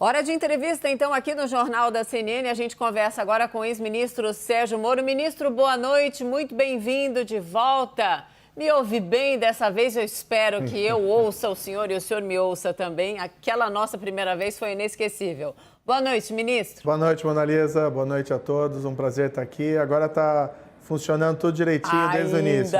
Hora de entrevista, então, aqui no Jornal da CNN. A gente conversa agora com o ex-ministro Sérgio Moro. Ministro, boa noite, muito bem-vindo de volta. Me ouve bem dessa vez, eu espero que eu ouça o senhor e o senhor me ouça também. Aquela nossa primeira vez foi inesquecível. Boa noite, ministro. Boa noite, Mona Lisa. Boa noite a todos. Um prazer estar aqui. Agora está funcionando tudo direitinho desde o início.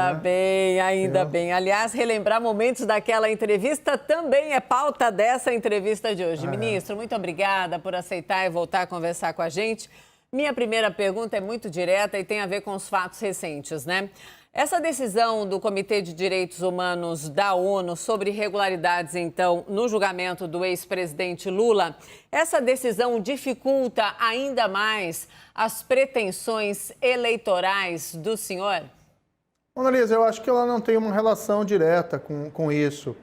Ainda bem. Aliás, relembrar momentos daquela entrevista também é pauta dessa entrevista de hoje. Ministro, muito obrigada por aceitar e voltar a conversar com a gente. Minha primeira pergunta é muito direta e tem a ver com os fatos recentes, né? Essa decisão do Comitê de Direitos Humanos da ONU sobre irregularidades, então, no julgamento do ex-presidente Lula, essa decisão dificulta ainda mais as pretensões eleitorais do senhor? Mona Lisa, eu acho que ela não tem uma relação direta com isso.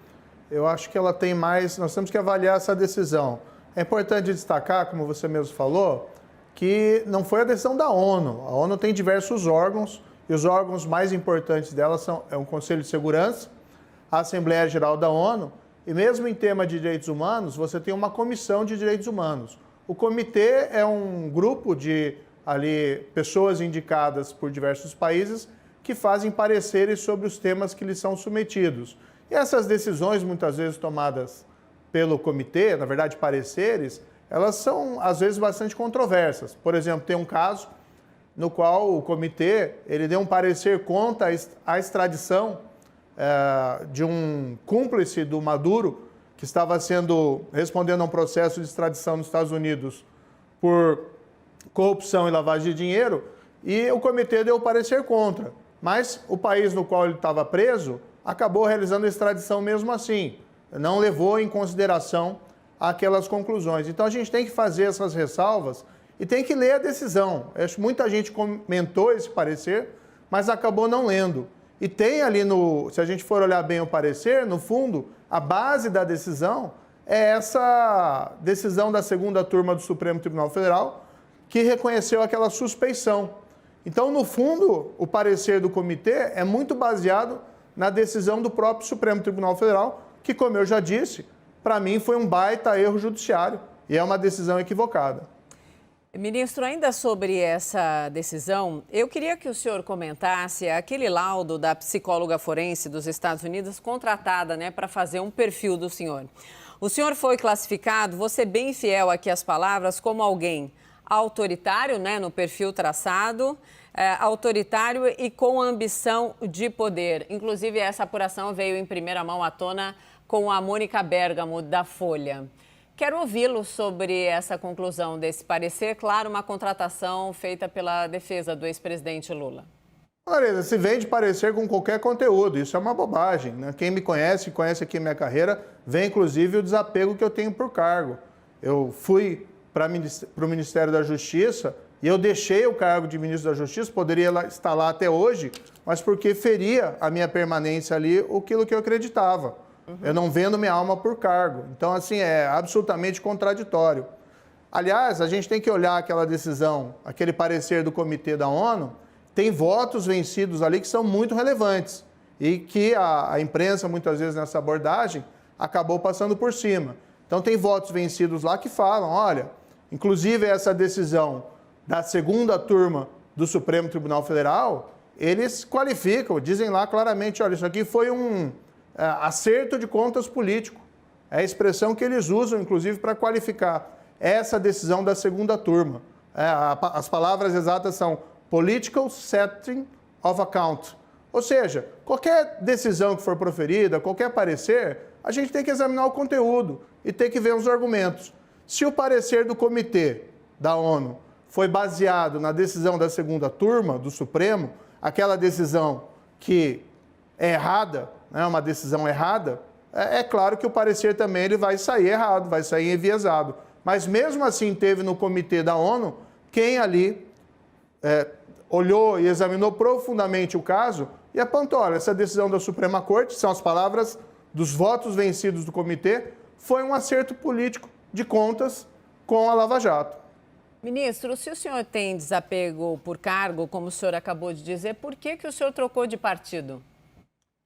Eu acho que ela tem mais... Nós temos que avaliar essa decisão. É importante destacar, como você mesmo falou, que não foi a decisão da ONU. A ONU tem diversos órgãos, e os órgãos mais importantes dela é o Conselho de Segurança, a Assembleia Geral da ONU, e mesmo em tema de direitos humanos, você tem uma comissão de direitos humanos. O comitê é um grupo de pessoas indicadas por diversos países que fazem pareceres sobre os temas que lhes são submetidos. E essas decisões, muitas vezes tomadas pelo comitê, na verdade pareceres, elas são às vezes bastante controversas. Por exemplo, tem um caso no qual o comitê ele deu um parecer contra a extradição de um cúmplice do Maduro, que estava respondendo a um processo de extradição nos Estados Unidos por corrupção e lavagem de dinheiro, e o comitê deu o parecer contra. Mas o país no qual ele estava preso acabou realizando a extradição mesmo assim, não levou em consideração aquelas conclusões. Então a gente tem que fazer essas ressalvas e tem que ler a decisão. Acho que muita gente comentou esse parecer, mas acabou não lendo. E tem ali se a gente for olhar bem o parecer, no fundo, a base da decisão é essa decisão da segunda turma do Supremo Tribunal Federal, que reconheceu aquela suspeição. Então, no fundo, o parecer do comitê é muito baseado na decisão do próprio Supremo Tribunal Federal, que, como eu já disse, para mim foi um baita erro judiciário e é uma decisão equivocada. Ministro, ainda sobre essa decisão, eu queria que o senhor comentasse aquele laudo da psicóloga forense dos Estados Unidos contratada, para fazer um perfil do senhor. O senhor foi classificado, vou ser bem fiel aqui às palavras, como alguém autoritário, no perfil traçado, autoritário e com ambição de poder. Inclusive, essa apuração veio em primeira mão à tona com a Mônica Bergamo, da Folha. Quero ouvi-lo sobre essa conclusão desse parecer. Claro, uma contratação feita pela defesa do ex-presidente Lula. Olha, se vende parecer com qualquer conteúdo, isso é uma bobagem, Quem me conhece aqui minha carreira, vê inclusive o desapego que eu tenho por cargo. Eu fui para o Ministério da Justiça e eu deixei o cargo de ministro da Justiça, poderia estar lá até hoje, mas porque feria a minha permanência ali aquilo que eu acreditava. Eu não vendo minha alma por cargo. Então, assim, é absolutamente contraditório. Aliás, a gente tem que olhar aquela decisão, aquele parecer do Comitê da ONU, tem votos vencidos ali que são muito relevantes e que a imprensa, muitas vezes, nessa abordagem, acabou passando por cima. Então, tem votos vencidos lá que falam, olha, inclusive essa decisão da segunda turma do Supremo Tribunal Federal, eles qualificam, dizem lá claramente, olha, isso aqui foi um acerto de contas político. É a expressão que eles usam, inclusive, para qualificar essa decisão da segunda turma. As palavras exatas são political setting of account. Ou seja, qualquer decisão que for proferida, qualquer parecer, a gente tem que examinar o conteúdo e tem que ver os argumentos. Se o parecer do comitê da ONU foi baseado na decisão da segunda turma do Supremo, aquela decisão que é errada, uma decisão errada, é claro que o parecer também ele vai sair errado, vai sair enviesado. Mas mesmo assim teve no comitê da ONU quem ali olhou e examinou profundamente o caso e apontou, olha, essa decisão da Suprema Corte, são as palavras dos votos vencidos do comitê, foi um acerto político de contas com a Lava Jato. Ministro, se o senhor tem desapego por cargo, como o senhor acabou de dizer, por que o senhor trocou de partido?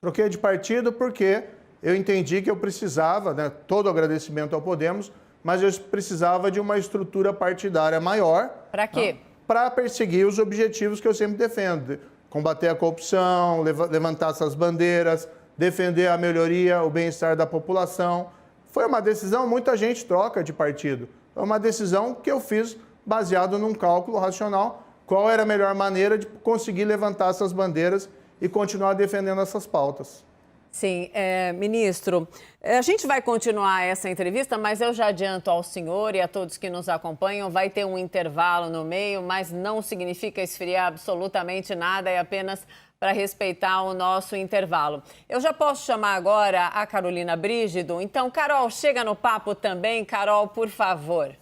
Troquei de partido porque eu entendi que eu precisava, todo o agradecimento ao Podemos, mas eu precisava de uma estrutura partidária maior. Para quê? Para perseguir os objetivos que eu sempre defendo. Combater a corrupção, levantar essas bandeiras, defender a melhoria, o bem-estar da população. Foi uma decisão, muita gente troca de partido. Foi uma decisão que eu fiz baseado num cálculo racional, qual era a melhor maneira de conseguir levantar essas bandeiras e continuar defendendo essas pautas. Sim, ministro, a gente vai continuar essa entrevista, mas eu já adianto ao senhor e a todos que nos acompanham, vai ter um intervalo no meio, mas não significa esfriar absolutamente nada, é apenas para respeitar o nosso intervalo. Eu já posso chamar agora a Carolina Brígido. Então, Carol, chega no papo também. Carol, por favor.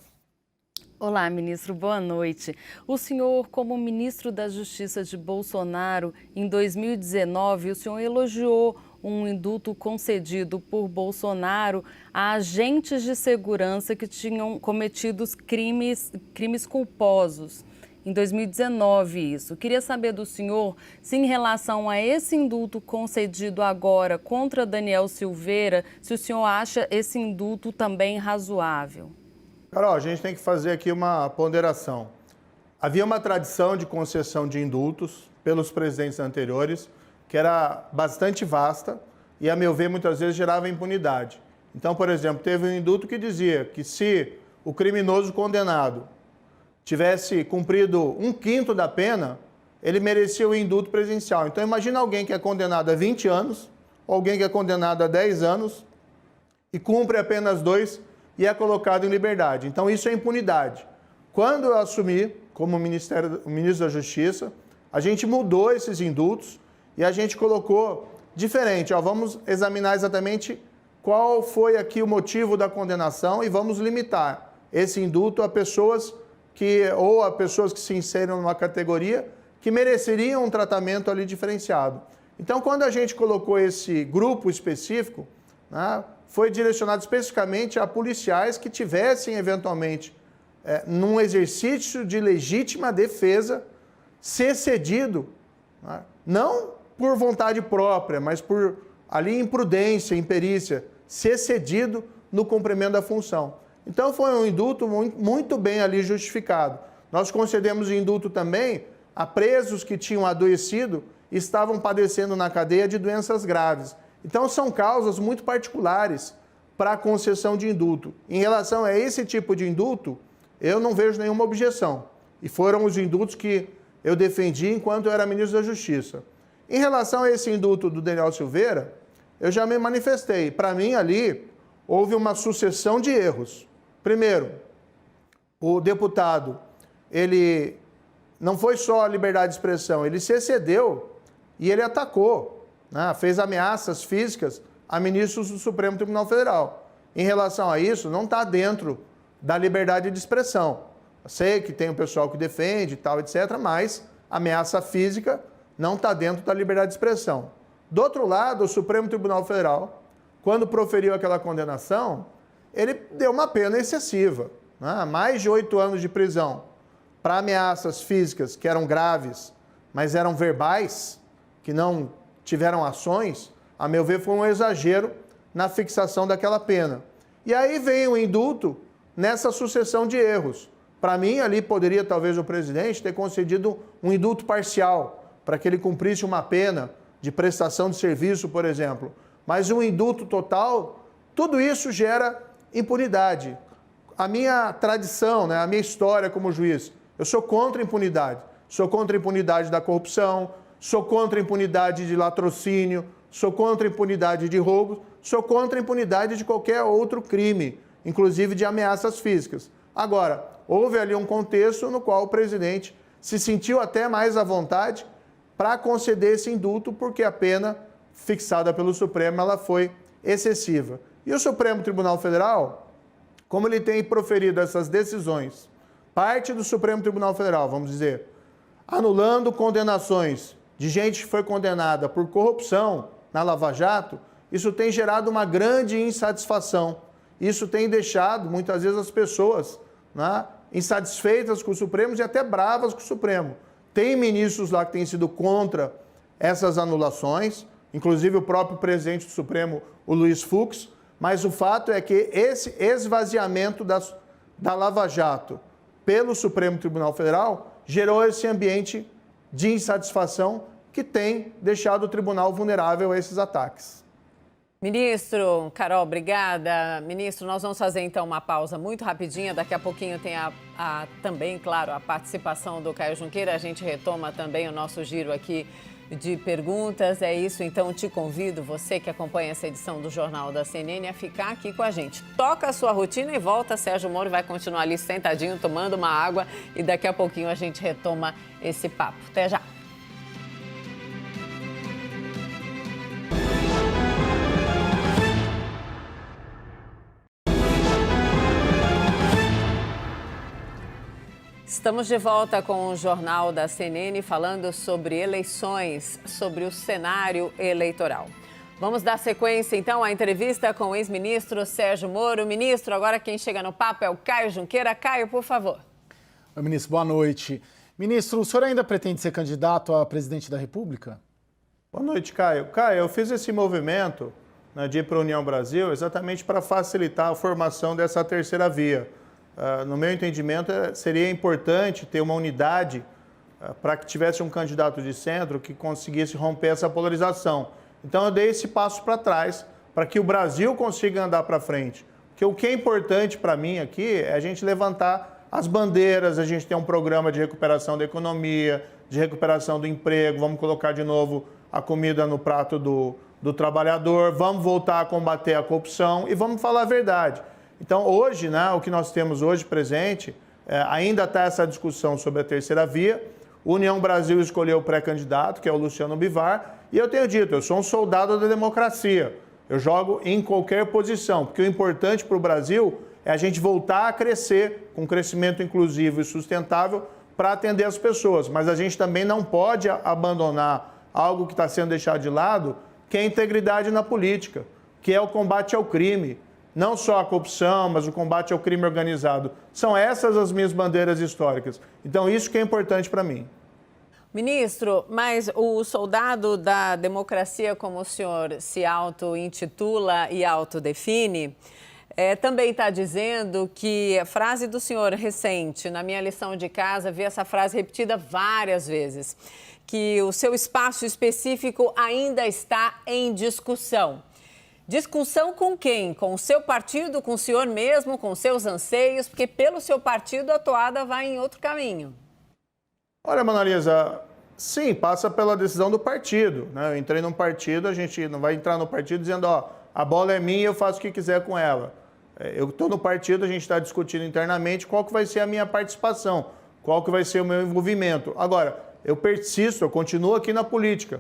Olá, ministro, boa noite. O senhor, como ministro da Justiça de Bolsonaro, em 2019, o senhor elogiou um indulto concedido por Bolsonaro a agentes de segurança que tinham cometido crimes culposos. Em 2019, isso. Queria saber do senhor se, em relação a esse indulto concedido agora contra Daniel Silveira, se o senhor acha esse indulto também razoável. Carol, a gente tem que fazer aqui uma ponderação. Havia uma tradição de concessão de indultos pelos presidentes anteriores, que era bastante vasta e, a meu ver, muitas vezes gerava impunidade. Então, por exemplo, teve um indulto que dizia que se o criminoso condenado tivesse cumprido 1/5 da pena, ele merecia o indulto presidencial. Então, imagina alguém que é condenado a 20 anos, ou alguém que é condenado a 10 anos e cumpre apenas 2 e é colocado em liberdade. Então, isso é impunidade. Quando eu assumi como ministro da Justiça, a gente mudou esses indultos e a gente colocou diferente. Vamos examinar exatamente qual foi aqui o motivo da condenação e vamos limitar esse indulto a pessoas que se inserem numa categoria que mereceriam um tratamento ali diferenciado. Então, quando a gente colocou esse grupo específico, né, foi direcionado especificamente a policiais que tivessem, eventualmente, num exercício de legítima defesa, ser cedido, né, não por vontade própria, mas por ali imprudência, imperícia, ser cedido no cumprimento da função. Então, foi um indulto muito bem ali justificado. Nós concedemos indulto também a presos que tinham adoecido e estavam padecendo na cadeia de doenças graves. Então, são causas muito particulares para a concessão de indulto. Em relação a esse tipo de indulto, eu não vejo nenhuma objeção. E foram os indultos que eu defendi enquanto eu era ministro da Justiça. Em relação a esse indulto do Daniel Silveira, eu já me manifestei. Para mim, ali, houve uma sucessão de erros. Primeiro, o deputado, ele não foi só a liberdade de expressão, ele se excedeu e ele atacou, né? Fez ameaças físicas a ministros do Supremo Tribunal Federal. Em relação a isso, não está dentro da liberdade de expressão. Eu sei que tem um pessoal que defende e tal, etc., mas ameaça física não está dentro da liberdade de expressão. Do outro lado, o Supremo Tribunal Federal, quando proferiu aquela condenação, ele deu uma pena excessiva, né? Mais de 8 anos de prisão para ameaças físicas que eram graves, mas eram verbais, que não tiveram ações, a meu ver, foi um exagero na fixação daquela pena. E aí vem o indulto nessa sucessão de erros. Para mim, ali poderia talvez o presidente ter concedido um indulto parcial, para que ele cumprisse uma pena de prestação de serviço, por exemplo. Mas um indulto total, tudo isso gera impunidade. A minha tradição, né, a minha história como juiz, eu sou contra a impunidade. Sou contra a impunidade da corrupção, sou contra a impunidade de latrocínio, sou contra a impunidade de roubo, sou contra a impunidade de qualquer outro crime, inclusive de ameaças físicas. Agora, houve ali um contexto no qual o presidente se sentiu até mais à vontade para conceder esse indulto, porque a pena fixada pelo Supremo ela foi excessiva. E o Supremo Tribunal Federal, como ele tem proferido essas decisões, parte do Supremo Tribunal Federal, vamos dizer, anulando condenações de gente que foi condenada por corrupção na Lava Jato, isso tem gerado uma grande insatisfação. Isso tem deixado, muitas vezes, as pessoas, né, insatisfeitas com o Supremo e até bravas com o Supremo. Tem ministros lá que têm sido contra essas anulações, inclusive o próprio presidente do Supremo, o Luiz Fux, Mas o fato é que esse esvaziamento da Lava Jato pelo Supremo Tribunal Federal gerou esse ambiente de insatisfação que tem deixado o tribunal vulnerável a esses ataques. Ministro, Carol, obrigada. Ministro, nós vamos fazer então uma pausa muito rapidinha. Daqui a pouquinho tem também, claro, a participação do Caio Junqueira. A gente retoma também o nosso giro aqui de perguntas. É isso, então te convido, você que acompanha essa edição do Jornal da CNN, a ficar aqui com a gente. Toca a sua rotina e volta. Sérgio Moro vai continuar ali sentadinho, tomando uma água e daqui a pouquinho a gente retoma esse papo. Até já! Estamos de volta com o Jornal da CNN falando sobre eleições, sobre o cenário eleitoral. Vamos dar sequência, então, à entrevista com o ex-ministro Sérgio Moro. Ministro, agora quem chega no papo é o Caio Junqueira. Caio, por favor. Oi, ministro, boa noite. Ministro, o senhor ainda pretende ser candidato a presidente da República? Boa noite, Caio. Caio, eu fiz esse movimento de ir para a União Brasil exatamente para facilitar a formação dessa terceira via. No meu entendimento, seria importante ter uma unidade para que tivesse um candidato de centro que conseguisse romper essa polarização. Então, eu dei esse passo para trás para que o Brasil consiga andar para frente. Porque o que é importante para mim aqui é a gente levantar as bandeiras, a gente ter um programa de recuperação da economia, de recuperação do emprego, vamos colocar de novo a comida no prato do trabalhador, vamos voltar a combater a corrupção e vamos falar a verdade. Então, hoje, o que nós temos hoje presente, ainda está essa discussão sobre a terceira via. O União Brasil escolheu o pré-candidato, que é o Luciano Bivar, e eu tenho dito, eu sou um soldado da democracia. Eu jogo em qualquer posição, porque o importante para o Brasil é a gente voltar a crescer com crescimento inclusivo e sustentável para atender as pessoas. Mas a gente também não pode abandonar algo que está sendo deixado de lado, que é a integridade na política, que é o combate ao crime. Não só a corrupção, mas o combate ao crime organizado. São essas as minhas bandeiras históricas. Então, isso que é importante para mim. Ministro, mas o soldado da democracia, como o senhor se auto-intitula e autodefine, também está dizendo que a frase do senhor recente, na minha lição de casa, vi essa frase repetida várias vezes, que o seu espaço específico ainda está em discussão. Discussão com quem? Com o seu partido, com o senhor mesmo, com seus anseios? Porque pelo seu partido a toada vai em outro caminho. Olha, Manalisa, sim, passa pela decisão do partido. Eu entrei num partido, a gente não vai entrar no partido dizendo, a bola é minha, eu faço o que quiser com ela. Eu estou no partido, a gente está discutindo internamente qual que vai ser a minha participação, qual que vai ser o meu envolvimento. Agora, eu persisto, eu continuo aqui na política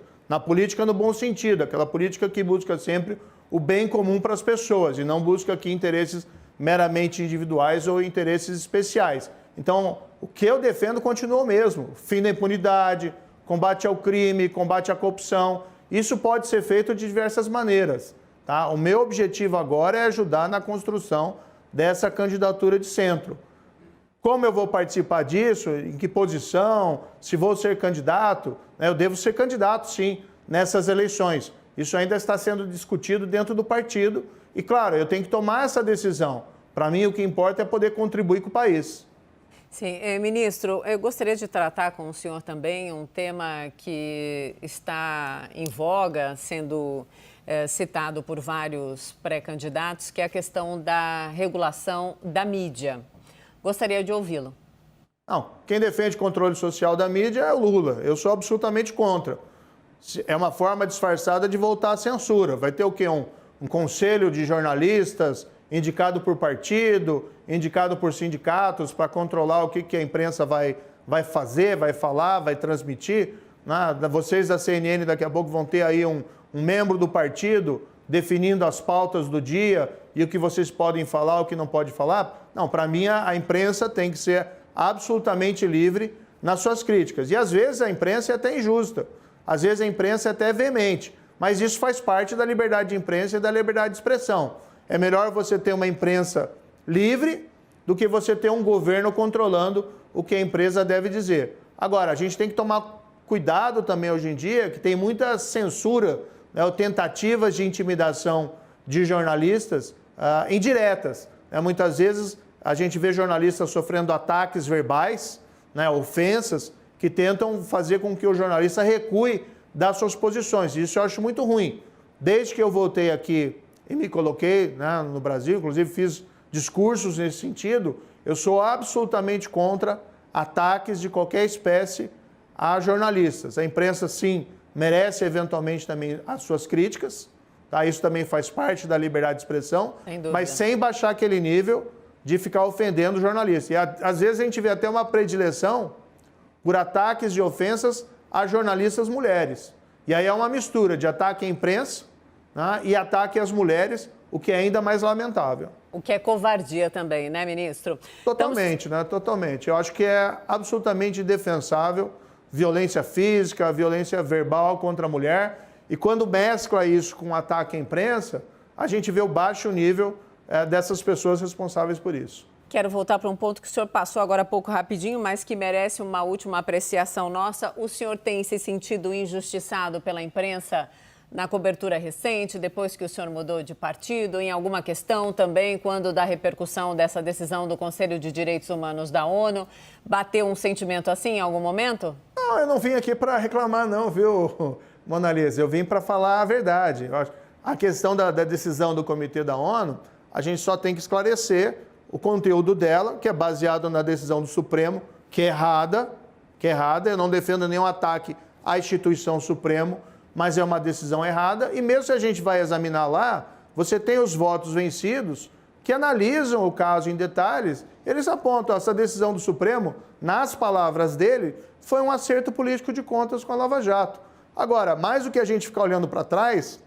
no bom sentido, aquela política que busca sempre o bem comum para as pessoas e não busca aqui interesses meramente individuais ou interesses especiais. Então, o que eu defendo continua o mesmo. Fim da impunidade, combate ao crime, combate à corrupção. Isso pode ser feito de diversas maneiras. Tá? O meu objetivo agora é ajudar na construção dessa candidatura de centro. Como eu vou participar disso? Em que posição? Se vou ser candidato? Eu devo ser candidato, sim, nessas eleições. Isso ainda está sendo discutido dentro do partido e, claro, eu tenho que tomar essa decisão. Para mim, o que importa é poder contribuir com o país. Sim, ministro, eu gostaria de tratar com o senhor também um tema que está em voga, sendo citado por vários pré-candidatos, que é a questão da regulação da mídia. Gostaria de ouvi-lo. Não, quem defende controle social da mídia é o Lula. Eu sou absolutamente contra. É uma forma disfarçada de voltar à censura. Vai ter o quê? Um conselho de jornalistas indicado por partido, indicado por sindicatos para controlar o que a imprensa vai fazer, vai falar, vai transmitir. Vocês da CNN daqui a pouco vão ter aí um membro do partido definindo as pautas do dia e o que vocês podem falar, o que não pode falar. Não, para mim a imprensa tem que ser absolutamente livre nas suas críticas. E às vezes a imprensa é até injusta. Às vezes a imprensa é até veemente, mas isso faz parte da liberdade de imprensa e da liberdade de expressão. É melhor você ter uma imprensa livre do que você ter um governo controlando o que a empresa deve dizer. Agora, a gente tem que tomar cuidado também hoje em dia, que tem muita censura, ou tentativas de intimidação de jornalistas indiretas. Muitas vezes a gente vê jornalistas sofrendo ataques verbais, né, ofensas, que tentam fazer com que o jornalista recue das suas posições. Isso eu acho muito ruim. Desde que eu voltei aqui e me coloquei, né, no Brasil, inclusive fiz discursos nesse sentido, eu sou absolutamente contra ataques de qualquer espécie a jornalistas. A imprensa, sim, merece eventualmente também as suas críticas, tá? Isso também faz parte da liberdade de expressão, mas sem baixar aquele nível de ficar ofendendo o jornalista. E às vezes a gente vê até uma predileção por ataques de ofensas a jornalistas mulheres. E aí é uma mistura de ataque à imprensa, né, e ataque às mulheres, o que é ainda mais lamentável. O que é covardia também, né, ministro? Totalmente, né? Totalmente. Eu acho que é absolutamente indefensável violência física, violência verbal contra a mulher. E quando mescla isso com ataque à imprensa, a gente vê o baixo nível dessas pessoas responsáveis por isso. Quero voltar para um ponto que o senhor passou agora há pouco rapidinho, mas que merece uma última apreciação nossa. O senhor tem se sentido injustiçado pela imprensa na cobertura recente, depois que o senhor mudou de partido, em alguma questão também, quando da repercussão dessa decisão do Conselho de Direitos Humanos da ONU? Bateu um sentimento assim em algum momento? Não, eu não vim aqui para reclamar não, viu, Mona Lisa? Eu vim para falar a verdade. A questão da decisão do Comitê da ONU, a gente só tem que esclarecer o conteúdo dela, que é baseado na decisão do Supremo, que é errada. Eu não defendo nenhum ataque à instituição Supremo, mas é uma decisão errada. E mesmo se a gente vai examinar lá, você tem os votos vencidos que analisam o caso em detalhes. Eles apontam essa decisão do Supremo, nas palavras dele, foi um acerto político de contas com a Lava Jato. Agora, mais do que a gente ficar olhando para trás,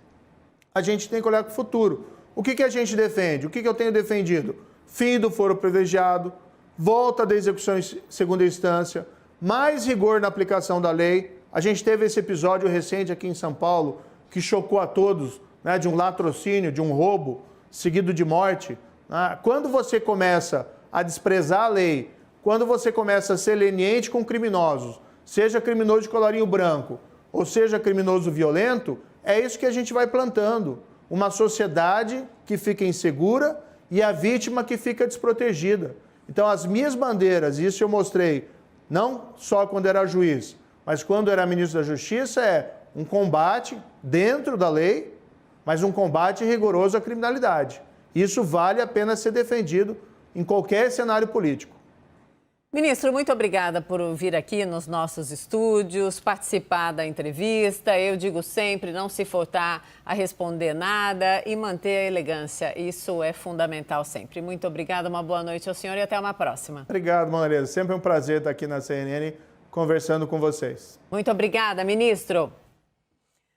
a gente tem que olhar para o futuro. O que a gente defende? O que eu tenho defendido? Fim do foro privilegiado, volta da execução em segunda instância, mais rigor na aplicação da lei. A gente teve esse episódio recente aqui em São Paulo, que chocou a todos, né, de um latrocínio, de um roubo, seguido de morte. Né? Quando você começa a desprezar a lei, quando você começa a ser leniente com criminosos, seja criminoso de colarinho branco, ou seja criminoso violento, é isso que a gente vai plantando. Uma sociedade que fica insegura e a vítima que fica desprotegida. Então, as minhas bandeiras, isso eu mostrei, não só quando era juiz, mas quando era ministro da Justiça, é um combate dentro da lei, mas um combate rigoroso à criminalidade. Isso vale a pena ser defendido em qualquer cenário político. Ministro, muito obrigada por vir aqui nos nossos estúdios, participar da entrevista. Eu digo sempre, não se furtar a responder nada e manter a elegância. Isso é fundamental sempre. Muito obrigada, uma boa noite ao senhor e até uma próxima. Obrigado, Mona Lisa. Sempre um prazer estar aqui na CNN conversando com vocês. Muito obrigada, ministro.